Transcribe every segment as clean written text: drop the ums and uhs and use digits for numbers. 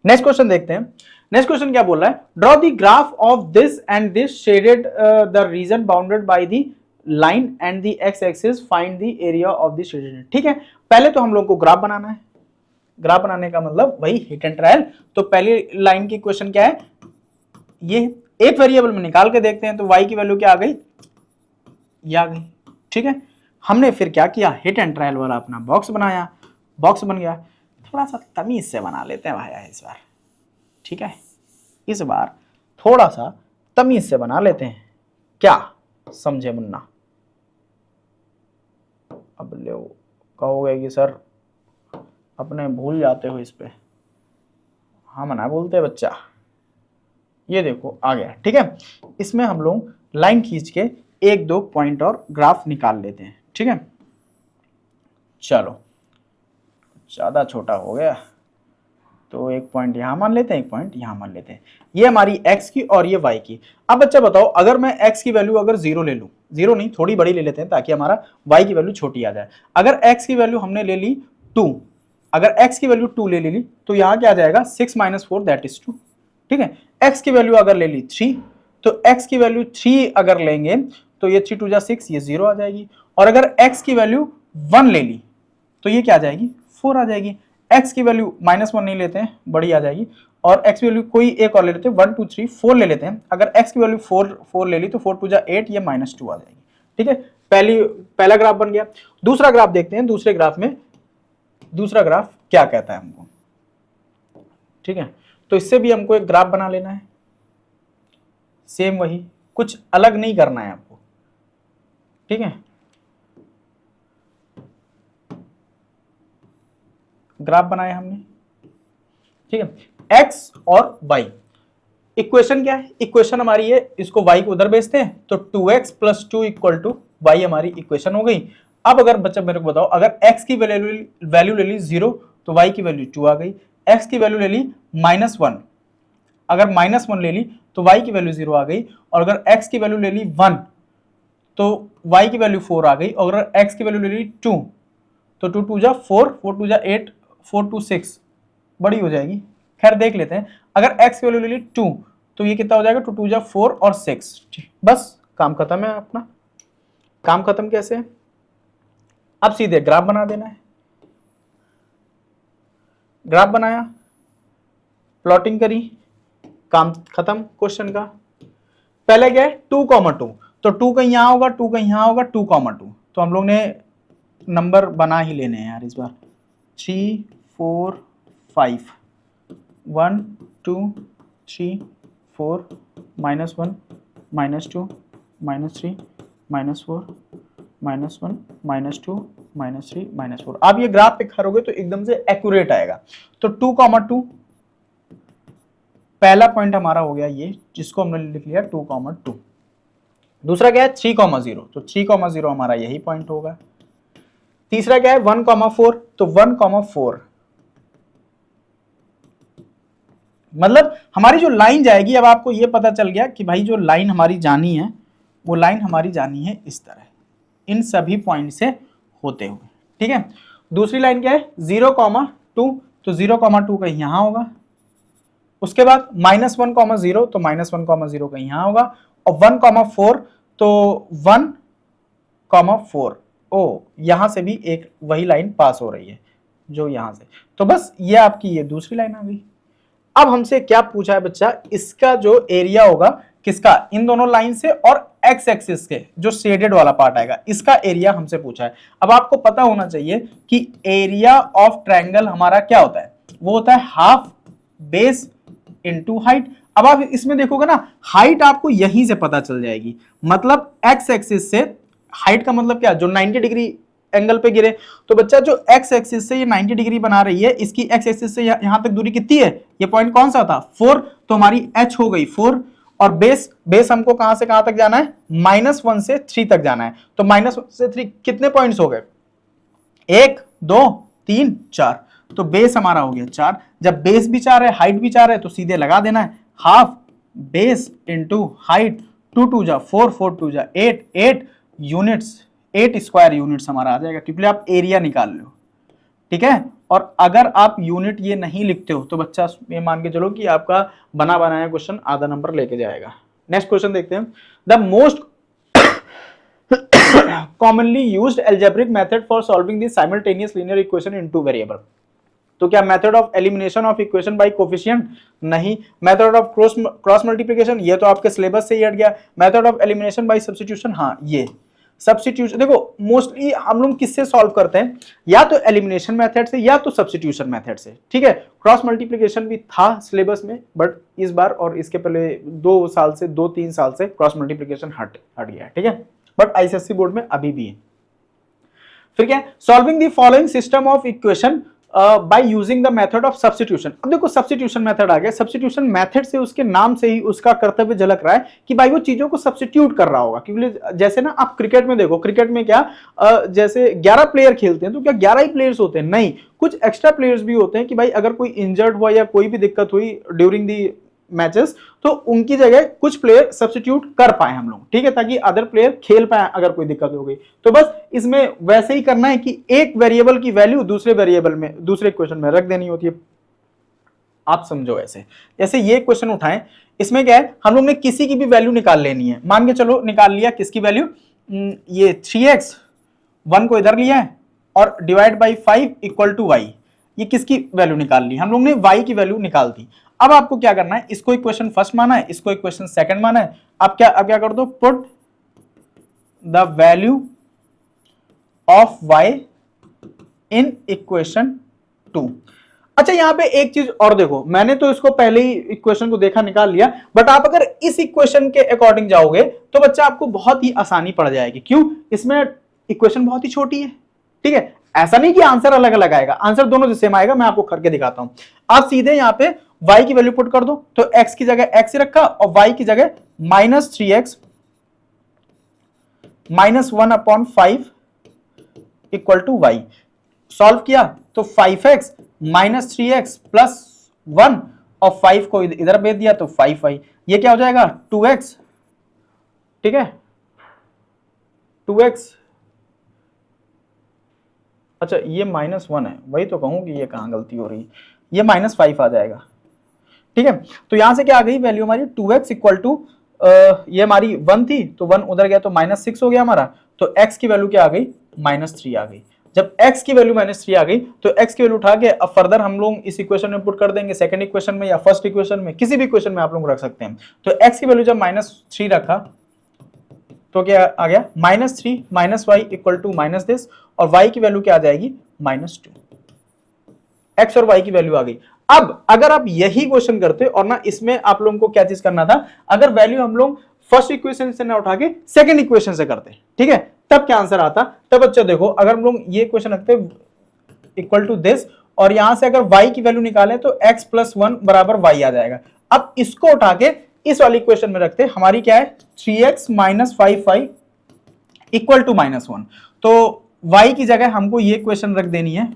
Next question देखते हैं। Next question क्या बोल रहा है, draw the graph of this and this shaded the reason bounded by the line and the x axis, find the area of the shaded. ठीक है, पहले तो हम लोग को ग्राफ बनाना है। ग्राफ बनाने का मतलब वही हिट एंड ट्रायल। तो पहली लाइन की क्वेश्चन क्या है, ये एक वेरिएबल में निकाल के देखते हैं। तो y की वैल्यू क्या आ गई, ये आ गई। ठीक है, हमने फिर क्या किया, हिट एंड ट्रायल वाला अपना बॉक्स बनाया, बॉक्स बन गया। थोड़ा सा तमीज से बना लेते हैं भाई इस बार। ठीक है, इस बार थोड़ा सा तमीज से बना लेते हैं, क्या समझे मुन्ना? अब ले कहोगे कि सर अपने भूल जाते हो इस पे, हम ना बोलते बच्चा। ये देखो आ गया। ठीक है, इसमें हम लोग लाइन खींच के एक दो पॉइंट और ग्राफ निकाल लेते हैं। ठीक है, चलो ज्यादा छोटा हो गया तो एक पॉइंट यहां मान लेते हैं, एक पॉइंट यहां मान लेते हैं। ये हमारी x की और ये y की। अब बच्चा बताओ, अगर मैं x की वैल्यू अगर 0 ले लूं, 0 नहीं थोड़ी बड़ी ले लेते हैं ताकि हमारा y की वैल्यू छोटी आ जाए। अगर x की वैल्यू हमने ले ली 2, अगर x की वैल्यू 2 ले ली तो यहां क्या आ जाएगा 6 - 4 दैट इज 2। ठीक है, x की वैल्यू अगर ले ली 3, तो x की वैल्यू 3 अगर लेंगे तो ये 3 2 जा 6, ये 0 आ जाएगी। और अगर x की वैल्यू 1 ले ली तो ये क्या आ जाएगी, 4 आ जाएगी। x की वैल्यू -1 नहीं लेते हैं, बड़ी आ जाएगी। और x की वैल्यू कोई एक और ले लेते हैं, 1 2 3 4 ले लेते हैं। अगर x की वैल्यू 4 ले ली तो 4 2 जा 8, ये -2 आ जाएगी। ठीक है, पहला ग्राफ बन गया। दूसरा ग्राफ देखते हैं, दूसरे ग्राफ में दूसरा ग्राफ क्या कहता है हमको। ठीक है, तो इससे भी हमको एक ग्राफ बना लेना है, सेम वही, कुछ अलग नहीं करना है आपको। ठीक है, ग्राफ बनाया हमने। ठीक है, x और y इक्वेशन क्या है, इक्वेशन हमारी है, इसको y को उधर भेजते हैं तो 2x + 2 = y हमारी इक्वेशन हो गई। अब अगर बच्चा मेरे को बताओ, अगर x की वैल्यू ले ली 0 तो y की वैल्यू 2 आ गई। x की वैल्यू ले ली -1, अगर -1 ले ली तो y की वैल्यू 0 आ गई। और अगर x की वैल्यू ले ली 1 तो y की वैल्यू 4 आ गई। और अगर x की वैल्यू ले ली 2 तो 2 2 जा 4, 4 2 जा 8, 4 2 6, बड़ी हो जाएगी। खैर देख लेते हैं, अगर x की वैल्यू ले ली 2 तो ये कितना हो जाएगा, 2 2 जा 4 और 6। बस काम खत्म है अपना। काम खत्म कैसे, अब सीधे ग्राफ बना देना है। ग्राफ बनाया, प्लॉटिंग करी, काम खत्म क्वेश्चन का। पहले क्या है 2, 2, तो 2 कहीं यहां होगा, 2 कहीं यहां होगा, 2, 2, तो हम लोग ने नंबर बना ही लेने हैं यार इस बार। 3 4 5, 1 2 3 4, -1 -2 -3 -4 -1 -2 -3 -4। आप ये ग्राफ पे करोगे तो एकदम से एक्यूरेट आएगा। तो 2, 2 पहला पॉइंट हमारा हो गया ये, जिसको हमने लिख लिया 2, 2। दूसरा क्या है 3, 0, तो 3, 0 हमारा यही पॉइंट होगा। तीसरा क्या है 1, 4, तो 1, 4, मतलब हमारी जो लाइन जाएगी, अब आपको ये पता चल गया कि भाई जो लाइन हमारी जानी है वो लाइन हमारी जानी है इस तरह, इन सभी पॉइंट से होते हुए। ठीक है, दूसरी लाइन क्या है 0, 2, तो 0, 2 कहीं यहां होगा। उसके बाद -1, 0, तो -1, 0 कहीं यहां होगा। और 1, 4, तो 1, 4, ओ यहां से भी एक वही लाइन पास हो रही है जो यहां से। तो बस ये आपकी ये दूसरी लाइन आ गई। अब हमसे क्या पूछा है बच्चा, इसका जो एरिया होगा किसका, इन दोनों लाइन से और एक्स एक्सिस के जो शेडेड वाला पार्ट आएगा, इसका एरिया हमसे पूछा है। अब आपको पता होना चाहिए कि एरिया ऑफ ट्रायंगल हमारा क्या होता है, वो होता है हाफ बेस इनटू हाइट। अब आप इसमें देखोगे ना, हाइट आपको यहीं से पता चल जाएगी, मतलब एक्स एक्सिस से हाइट का मतलब क्या, जो 90 डिग्री एंगल पे गिरे। तो बच्चा जो एक्स एक्सिस से ये 90 डिग्री बना रही है, इसकी एक्स एक्सिस से यहां तक दूरी कितनी है, ये पॉइंट कौन सा था 4, तो हमारी h हो गई 4। और बेस हमको कहां से कहां तक जाना है, -1 से 3 तक जाना है। तो -1 से 3 कितने पॉइंट्स हो गए, 1 2 3 4, तो बेस हमारा हो गया 4। जब बेस भी 4 है हाइट भी 4 है तो सीधे लगा देना है, हाफ बेस इंटू हाइट, 2 2 जा 4, 4 2 जा 8, 8 यूनिट्स, 8 स्क्वायर यूनिट्स हमारा आ जाएगा, क्योंकि आप एरिया निकाल लो। ठीक है, और अगर आप यूनिट ये नहीं लिखते हो तो बच्चा ये मान के चलो कि आपका बना बनाया क्वेश्चन आधा नंबर लेके जाएगा। नेक्स्ट क्वेश्चन देखते हैं। The most commonly used algebraic method for solving the simultaneous linear equation in two variable। तो क्या method of elimination of equation by coefficient? नहीं। मेथड ऑफ क्रॉस मल्टीप्लिकेशन, ये तो आपके सिलेबस से ही हट गया। Method of elimination by substitution, हाँ ये सब्स्टिट्यूशन। देखो मोस्टली हम लोग किससे सॉल्व करते हैं, या तो एलिमिनेशन मेथड से या तो सब्स्टिट्यूशन मेथड से, ठीक है। क्रॉस मल्टीप्लिकेशन भी था सिलेबस में, बट इस बार और इसके पहले 2-3 साल से क्रॉस मल्टीप्लिकेशन हट गया, ठीक है, बट आईसीएसई बोर्ड में अभी भी है। फिर क्या है, solving the following system of equation by using the method of substitution. अब देखो सब्स्टिट्यूशन मेथड आ गया। सब्स्टिट्यूशन मेथड से उसके नाम से ही उसका कर्तव्य झलक रहा है कि भाई वो चीजों को सब्स्टिट्यूट कर रहा होगा। क्योंकि जैसे ना आप क्रिकेट में देखो, क्रिकेट में क्या जैसे 11 प्लेयर खेलते हैं तो क्या 11 ही प्लेयर्स होते हैं? नहीं, कुछ एक्स्ट्रा प्लेयर्स भी होते हैं कि भाई अगर कोई इंजर्ड हुआ या कोई भी दिक्कत हुई ड्यूरिंग दी मैचेस तो उनकी जगह कुछ प्लेयर सब्स्टिट्यूट कर पाए हम लोग, ठीक है, ताकि अदर प्लेयर खेल पाए अगर कोई दिक्कत हो गई। तो बस इसमें वैसे ही करना है कि एक वेरिएबल की वैल्यू दूसरे वेरिएबल में, दूसरे इक्वेशन में रख देनी होती है। आप समझो ऐसे, जैसे ये क्वेश्चन उठाएं, इसमें क्या है, हम लोग ने किसी की भी वैल्यू निकाल लेनी है। मान के चलो निकाल लिया किसकी वैल्यू, ये 3x 1 को इधर लिया है और divide by 5 equal to y। ये किसकी वैल्यू निकाल ली, हम लोग ने y की वैल्यू निकाल दी। अब आपको क्या करना है, इसको इक्वेशन फर्स्ट माना है, इसको इक्वेशन सेकंड माना है। अब क्या कर दो, put the value of y in equation 2। अच्छा यहां पे एक चीज और देखो, मैंने तो इसको पहले ही इक्वेशन को देखा निकाल लिया, बट आप अगर इस इक्वेशन के अकॉर्डिंग जाओगे तो बच्चा आपको बहुत ही आसानी पड़ जाएगी। क्यों? इसमें इक्वेशन बहुत ही छोटी है, ठीक है। ऐसा नहीं कि आंसर अलग अलग आएगा, आंसर दोनों से सेम आएगा। मैं आपको करके दिखाता हूं। आप सीधे यहां पे y की वैल्यू पुट कर दो, तो x की जगह x ही रखा और y की जगह -3x -1/5 equal to y। Solve किया तो 5x -3x + 1 और 5 को इधर भेज दिया तो 5y। ये क्या हो जाएगा, 2x, ठीक है, 2x। अच्छा ये -1 है, वही तो कहूं कि ये कहां गलती हो रही, ये -5 आ जाएगा, ठीक है। तो यहां से क्या आ गई वैल्यू हमारी, 2x इक्वल टू, ये हमारी 1 थी तो 1 उधर गया तो -6 हो गया हमारा। तो x की वैल्यू क्या आ गई, -3 आ गई। जब x की वैल्यू -3 आ गई तो x की वैल्यू उठा के अब फर्दर हम लोग इस इक्वेशन में पुट कर देंगे, सेकंड इक्वेशन में या फर्स्ट इक्वेशन में, किसी भी इक्वेशन में आप लोग रख सकते हैं। तो x की वैल्यू जब -3 रखा तो क्या आ गया, -3 -y इक्वल टू -this, और y की वैल्यू क्या आ जाएगी, -2। x और y की वैल्यू आ गई। अब अगर आप यही क्वेश्चन करते और ना इसमें आप लोगों को क्या चीज करना था, अगर वैल्यू हम लोग फर्स्ट इक्वेशन से ना उठा के सेकंड इक्वेशन से करते, ठीक है, तब क्या आंसर आता। तब बच्चा देखो, अगर हम लोग ये क्वेश्चन रखते इक्वल टू दिस और यहां से अगर y की वैल्यू निकालें तो x + 1 बराबर y आ जाएगा। अब इसको उठा के इस वाली इक्वेशन में रखते, हमारी क्या है, 3x - 5y इक्वल टू -1। तो y की जगह हमको ये इक्वेशन रख देनी है,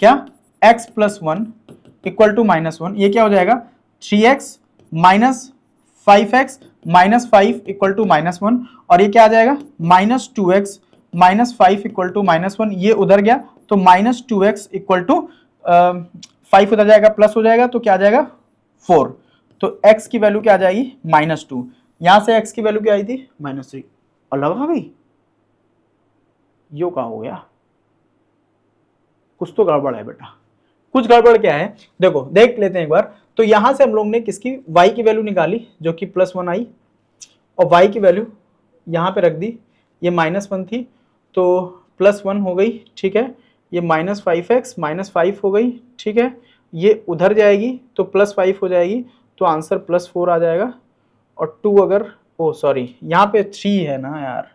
क्या, x + 1 इक्वल टू -1। ये क्या हो जाएगा, 3x - 5x - 5 इक्वल टू -1, और ये क्या आ जाएगा, -2x - 5 इक्वल टू -1। ये उधर गया तो -2x इक्वल टू 5 उधर जाएगा, प्लस हो जाएगा, तो क्या आ जाएगा 4। तो x की वैल्यू क्या आ जाएगी, -2। यहां से x की वैल्यू क्या आई थी, -3, और लगा भाई यो क्या हो गया, कुछ तो गड़बड़ है बेटा। कुछ गड़बड़ क्या है, देखो देख लेते हैं एक बार। तो यहां से हम लोग ने किसकी, y की वैल्यू निकाली जो कि +1 आई, और y की वैल्यू यहां पे रख दी, ये -1 थी तो +1 हो गई, ठीक है। ये -5x -5 हो गई, ठीक है। ये उधर जाएगी तो +5 हो जाएगी, तो आंसर +4 आ जाएगा। और 2 अगर, ओ सॉरी यहाँ पे 3 है ना यार,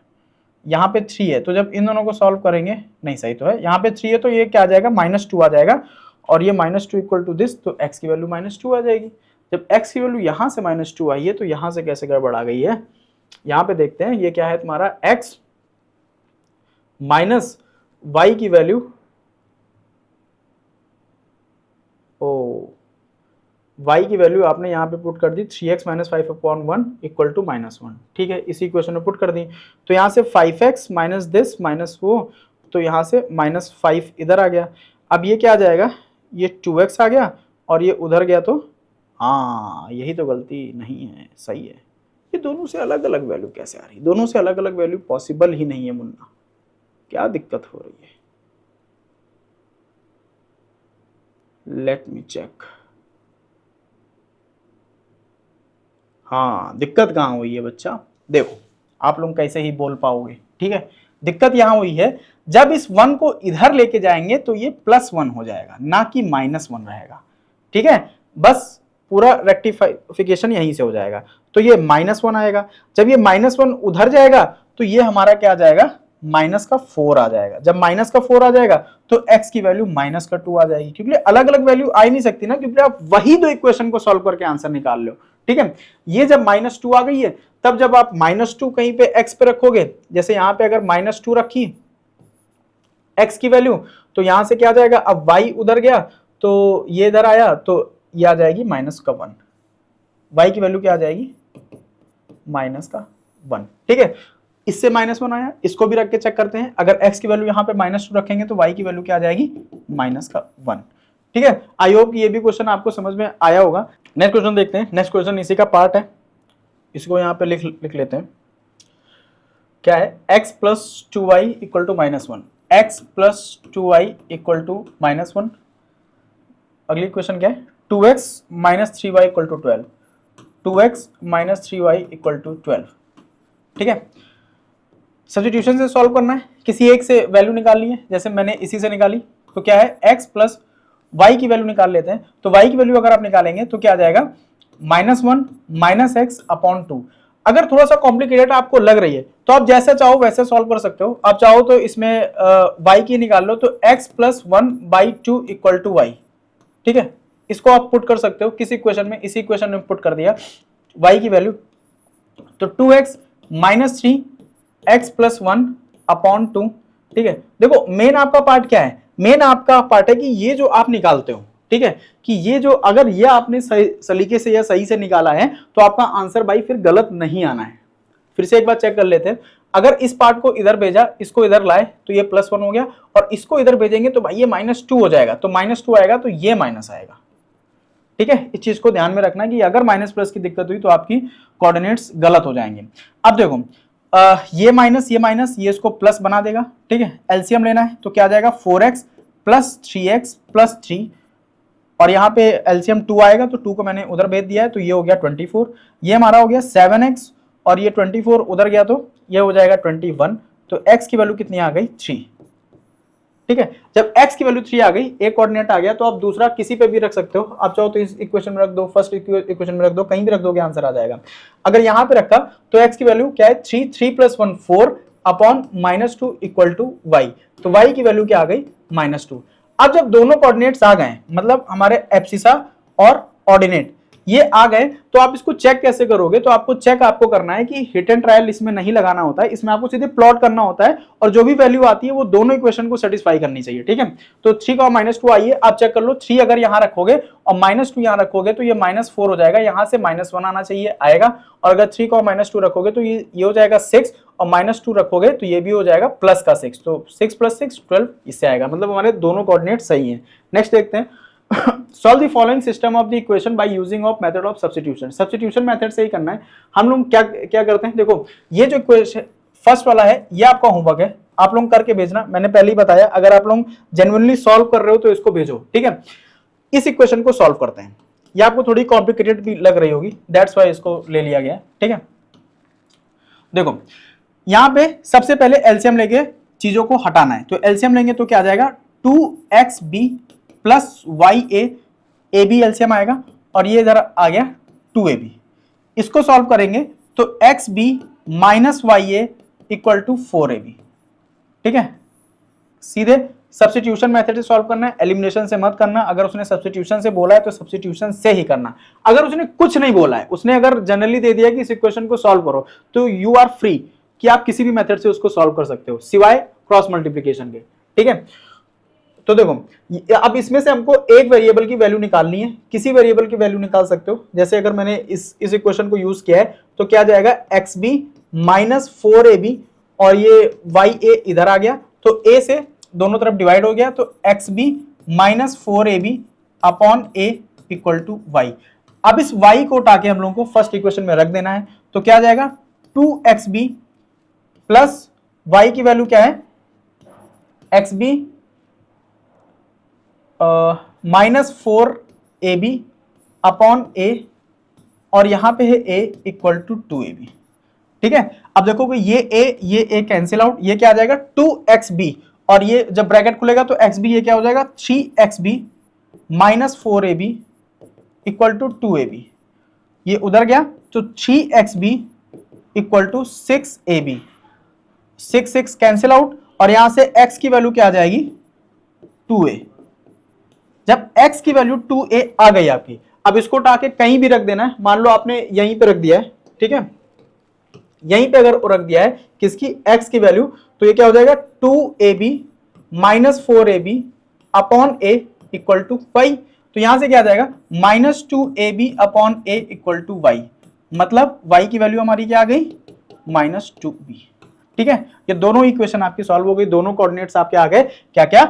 यहाँ पे 3 है, तो जब इन दोनों को सॉल्व करेंगे, नहीं सही तो है, यहाँ पे 3 है तो ये क्या आ जाएगा, -2 आ जाएगा, और ये -2 इक्वल टू दिस, तो x की वैल्यू -2 आ जाएगी। जब x की वैल्यू यहाँ से -2 आई है तो यहाँ से कैसे गड़बड़ आ गई है, यहाँ पे देखते हैं। ये क्या है तुम्हारा, x माइनस y की वैल्यू, ओ y की वैल्यू आपने यहाँ पे पुट कर दी 3x - 5/1 इक्वल टू -1, ठीक है। इसी इक्वेशन में पुट कर दी, तो यहाँ से 5x माइनस दिस माइनस वो, तो यहाँ से -5 इधर आ गया। अब ये क्या आ जाएगा, ये 2x आ गया और ये उधर गया तो हाँ यही तो गलती नहीं है, सही है। ये दोनों से अलग अलग वैल्यू कैसे आ रही, दोनों से अलग अलग वैल्यू पॉसिबल ही नहीं है मुन्ना, क्या दिक्कत हो रही है? Let me check. हाँ दिक्कत कहाँ हुई है बच्चा, देखो आप लोग कैसे ही बोल पाओगे, ठीक है। दिक्कत यहाँ हुई है जब इस 1 को इधर लेके जाएंगे तो ये +1 हो जाएगा, ना कि -1 रहेगा, ठीक है। बस पूरा रेक्टिफिकेशन यहीं से हो जाएगा। तो ये -1 आएगा, जब ये -1 उधर जाएगा तो ये हमारा क्या आ जाएगा, -4 आ जाएगा। जब -4 आ जाएगा तो x की वैल्यू -2 आ जाएगी, क्योंकि अलग अलग वैल्यू आ ही नहीं सकती ना, क्योंकि आप वही दो इक्वेशन को सॉल्व करके आंसर निकाल लो, ठीक है। ये जब -2 आ गई है, तब जब आप -2 कहीं पे x पे रखोगे, जैसे यहां पे अगर -2 रखी x की वैल्यू, तो यहां से क्या आ जाएगा, अब y उधर गया तो ये इधर आया तो ये आ जाएगी -1, y की वैल्यू क्या आ जाएगी, -1, ठीक है। इससे -1 आया, इसको भी रख के चेक करते हैं, अगर x की वैल्यू यहाँ पे -2 रखेंगे तो y की वैल्यू क्या आ जाएगी, -1, ठीक है। आई होप ये भी क्वेश्चन आपको समझ में आया होगा। नेक्स्ट क्वेश्चन देखते हैं, नेक्स्ट क्वेश्चन इसी का पार्ट है, इसको यहाँ पे लिख लेते हैं। क्या है, x + 2y = -1, x + 2y = -1। अगली क्वेश्चन क्या है, 2x - 3y = 12, 2x - 3y = 12, ठीक है। सब्स्टिट्यूशन से सॉल्व करना है, किसी एक से वैल्यू निकालनी है, जैसे मैंने इसी से निकाली, तो क्या है, x + y की वैल्यू निकाल लेते हैं। तो y की वैल्यू अगर आप निकालेंगे तो क्या आ जाएगा, -1 - x/2। अगर थोड़ा सा कॉम्प्लिकेटेड आपको लग रही है तो आप जैसे चाहो वैसे सॉल्व कर सकते हो। आप चाहो तो इसमें y की निकाल लो, तो x + 1/2 = y, ठीक है। इसको आप पुट कर सकते हो किसी इक्वेशन में, इसी इक्वेशन में पुट कर दिया y की वैल्यू, तो 2x - 3x + 1/2, ठीक है। देखो मेन आपका पार्ट क्या है, मेन आपका पार्ट है कि ये जो आप निकालते हो, ठीक है, कि ये जो अगर ये आपने सही सलीके से या सही से निकाला है तो आपका आंसर भाई फिर गलत नहीं आना है। फिर से एक बार चेक कर लेते हैं, अगर इस पार्ट को इधर भेजा, इसको इधर लाए तो ये +1 हो गया, और इसको इधर भेजेंगे तो भाई ये -2 हो जाएगा, तो -2 आएगा तो ये माइनस आएगा, ठीक है। इस चीज को ध्यान में रखना कि अगर माइनस प्लस की दिक्कत हुई तो आपकी कोऑर्डिनेट्स गलत हो जाएंगे। अब देखो ये माइनस ये इसको प्लस बना देगा, ठीक है। एलसीएम लेना है तो क्या आ जाएगा, 4x + 3x + 3, और यहाँ पे एलसीएम 2 आएगा, तो 2 को मैंने उधर भेज दिया है, तो ये हो गया 24। ये हमारा हो गया 7x, और ये 24 उधर गया तो ये हो जाएगा 21। तो x की वैल्यू कितनी आ गई, 3, ठीक है। जब x की वैल्यू 3 आ गई, एक कोऑर्डिनेट आ गया, तो आप दूसरा किसी पे भी रख सकते हो। आप चाहो तो इस इक्वेशन में रख दो, फर्स्ट इक्वेशन में रख दो, कहीं भी रख दोगे आंसर आ जाएगा। अगर यहां पे रखा तो x की वैल्यू क्या है, 3 + 1 4/-2 = y, तो y की वैल्यू क्या आ गई, -2। अब जब दोनों कोऑर्डिनेट्स आ गए, मतलब हमारे एब्सिसा और ऑर्डिनेट ये आ गए, तो आप इसको चेक कैसे करोगे, तो आपको चेक आपको करना है कि हिट एंड ट्रायल इसमें नहीं लगाना होता है, इसमें आपको सीधे प्लॉट करना होता है, और जो भी वैल्यू आती है वो दोनों इक्वेशन को सेटिस्फाई करनी चाहिए, ठीक है। तो 3 का -2 आइए, आप चेक कर लो, 3 अगर यहां रखोगे और -2 यहां रखोगे तो ये -4 हो जाएगा, यहां से -1 आना चाहिए, आएगा। और अगर 3 का -2 रखोगे तो ये हो जाएगा 6, और -2 रखोगे तो ये भी हो जाएगा प्लस का 6, तो 6 + 6 12 इससे आएगा, मतलब हमारे दोनों कोऑर्डिनेट सही हैं। नेक्स्ट देखते हैं, solve the following system of the equation by using of method of substitution. Substitution method से ही करना है। हम लोग क्या करते हैं, देखो ये जो इक्वेशन फर्स्ट वाला है ये आपका होमवर्क है, आप लोग करके भेजना। मैंने पहले ही बताया, अगर आप लोग जेन्युइनली सॉल्व कर रहे हो तो इसको भेजो, ठीक है। इस इक्वेशन को सॉल्व करते हैं, ये आपको थोड़ी कॉम्प्लिकेटेड भी लग रही होगी, दैट्स वाई इसको ले लिया गया, ठीक है। देखो यहां पे सबसे पहले एलसीएम लेके चीजों को हटाना है, तो एलसीएम लेंगे तो क्या आ जाएगा, 2xb + ya, ab एलसीएम आएगा, और ये इधर आ गया 2ab। इसको सॉल्व करेंगे तो xb - ya = 4ab, ठीक है। सीधे सब्स्टिट्यूशन मेथड से सॉल्व करना है, एलिमिनेशन से मत करना। अगर उसने सब्स्टिट्यूशन से बोला है तो सब्स्टिट्यूशन से ही करना। अगर उसने कुछ नहीं बोला है, उसने अगर जनरली दे दिया कि इस इक्वेशन को सॉल्व करो, तो यू आर फ्री कि आप किसी भी मेथड से उसको सॉल्व कर सकते हो, सिवाय क्रॉस मल्टीप्लिकेशन के, ठीक है। तो देखो अब इसमें से हमको एक वेरिएबल की वैल्यू निकालनी है, किसी वेरिएबल की वैल्यू निकाल सकते हो। जैसे अगर मैंने इस इक्वेशन को यूज किया है तो क्या जाएगा, xb - 4ab, और ये ya इधर आ गया, तो a से दोनों तरफ डिवाइड हो गया, तो xb -4ab upon a equal to y। अब इस y को उठा के हम लोगों को फर्स्ट इक्वेशन में रख देना है, तो क्या आ जाएगा 2xb प्लस y की वैल्यू क्या है xb -4ab अपॉन a, और यहां पे है a इक्वल टू 2ab। ठीक है, अब देखोगे ये a कैंसिल आउट, ये क्या आ जाएगा 2xb, और ये जब ब्रैकेट खुलेगा तो xb ये क्या हो जाएगा 3xb -4ab equal to 2ab, ये उधर गया तो 3xb equal to 6ab, 6 cancel out, और यहां से x की वैल्यू क्या आ जाएगी 2a। जब x की वैल्यू 2a आ गई आपकी, अब इसको उठा के कहीं भी रख देना है, मान लो आपने यहीं पे रख दिया है, ठीक है, यहीं पे अगर रख दिया है किसकी x की वैल्यू, तो ये क्या हो जाएगा 2ab -4ab upon a equal to y, तो यहां से क्या आ जाएगा -2ab upon a equal to y, मतलब y की वैल्यू हमारी क्या आ गई -2b। ठीक है, ये दोनों इक्वेशन आपकी सॉल्व हो गई, दोनों कोऑर्डिनेट्स आपके आ गए क्या क्या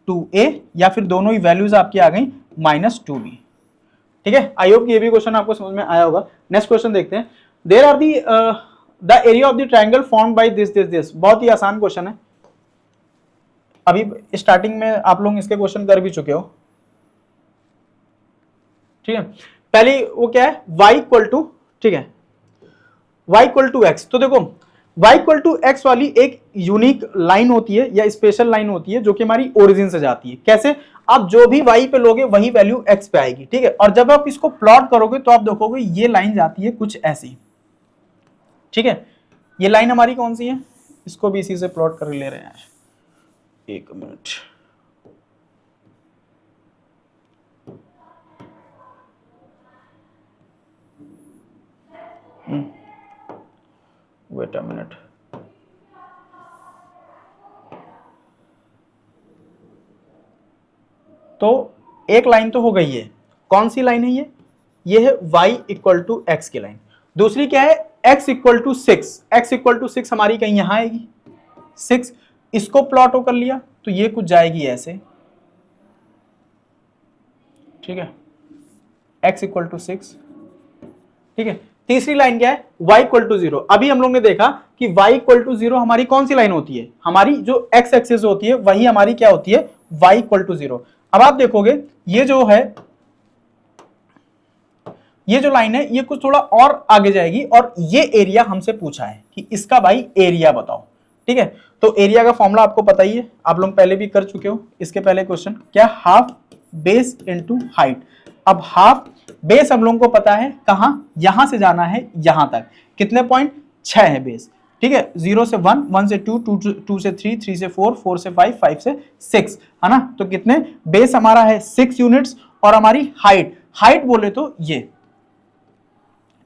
2a, या फिर दोनों ही वैल्यूज आपकी आ गई -2b। ठीक है, आई होप ये भी क्वेश्चन आपको समझ में आया होगा। नेक्स्ट क्वेश्चन देखते हैं। There are the area of the triangle formed by this. बहुत ही आसान क्वेश्चन है, अभी स्टार्टिंग में आप लोग इसके क्वेश्चन कर भी चुके हो। ठीक है, पहली वो क्या है y इक्वल टू, ठीक है, y इक्वल टू x। तो देखो y इक्वल टू x वाली एक यूनिक लाइन होती है या स्पेशल लाइन होती है जो कि हमारी ओरिजिन से जाती है। कैसे, आप जो भी y पे लोगे वही वैल्यू x पे आएगी। ठीक है, और जब आप इसको प्लॉट करोगे तो आप देखोगे ये लाइन जाती है कुछ ऐसी। ठीक है, ये लाइन हमारी कौन सी है, इसको भी इसी से प्लॉट कर ले रहे हैं। एक मिनट, वेट अ मिनट, तो एक लाइन तो हो गई है, कौन सी लाइन है ये है y इक्वल टू एक्स की लाइन। दूसरी क्या है x equal to 6, x equal to 6 हमारी कहीं यहां आएगी 6, इसको प्लॉट कर लिया तो ये कुछ जाएगी ऐसे। ठीक है, x इक्वल टू 6। ठीक है, तीसरी लाइन क्या है y इक्वल टू 0। अभी हम लोग ने देखा कि y इक्वल टू 0 हमारी कौन सी लाइन होती है, हमारी जो x एक्सिस होती है वही हमारी क्या होती है y इक्वल टू 0। अब आप देखोगे ये जो है, ये जो लाइन है ये कुछ थोड़ा और आगे जाएगी, और ये एरिया हमसे पूछा है कि इसका भाई एरिया बताओ। ठीक है, तो एरिया का फॉर्मूला आपको पता ही है, आप लोग पहले भी कर चुके हो। इसके पहले क्वेश्चन क्या, हाफ बेस इनटू हाइट। अब हाफ बेस हम लोगों को पता है कहां, यहां से जाना है यहां तक, कितने पॉइंट 6 है बेस। ठीक है, 0 से 1, 1 से 2, 2 से 3, 3 से 4, 4 से 5, 5 से 6, है ना। तो कितने, बेस हमारा है 6 यूनिट्स, और हमारी हाइट बोले तो ये।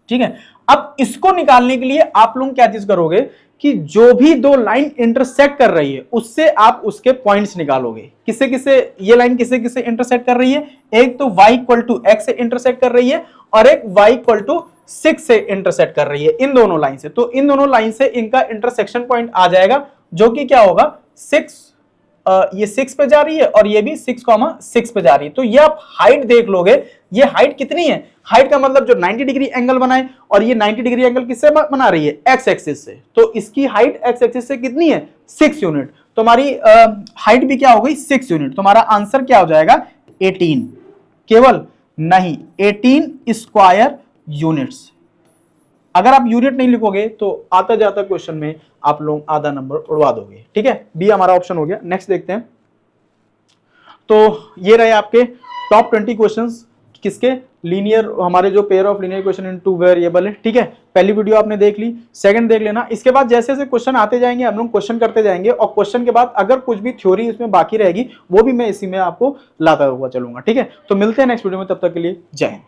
ठीक है, अब इसको निकालने के लिए आप लोग क्या चीज करोगे कि जो भी दो लाइन इंटरसेक्ट कर रही है उससे आप उसके पॉइंट्स निकालोगे। किससे किससे ये लाइन किससे किससे इंटरसेक्ट कर रही है, एक तो y इक्वल टू x से इंटरसेक्ट कर रही है, और एक y इक्वल टू 6 से इंटरसेक्ट कर रही है, इन दोनों लाइन से। तो इन दोनों लाइन से इनका इंटरसेक्शन पॉइंट आ जाएगा, जो कि क्या होगा 6, ये 6 पे जा रही है और ये भी 6,6 पे जा रही है। तो ये आप हाइट देख लोगे, ये हाइट कितनी है, हाइट का मतलब जो 90 डिग्री एंगल बनाए, और ये 90 डिग्री एंगल किससे बना रही है, एक्स एक्सिस से। तो इसकी हाइट एक्स एक्सिस से कितनी है 6 यूनिट, तो हमारी हाइट भी क्या हो गई 6 यूनिट। तो हमारा आंसर क्या हो जाएगा 18, केवल नहीं 18 स्क्वायर यूनिट्स। अगर आप यूनिट नहीं लिखोगे तो आता जाता क्वेश्चन में आप लोग आधा नंबर उड़वा दोगे। ठीक है, बी हमारा ऑप्शन हो गया। नेक्स्ट देखते हैं, तो ये रहे आपके टॉप 20 क्वेश्चंस किसके, लीनियर, हमारे जो pair of linear equation in two variable है। ठीक है, पहली वीडियो आपने देख ली, सेकंड देख लेना। इसके बाद जैसे जैसे क्वेश्चन आते जाएंगे हम लोग क्वेश्चन करते जाएंगे, और क्वेश्चन के बाद अगर कुछ भी थ्योरी इसमें बाकी रहेगी वो भी मैं इसी में आपको लाता हुआ चलूंगा। ठीक है, तो मिलते हैं नेक्स्ट वीडियो में, तब तक के लिए जय हिंद।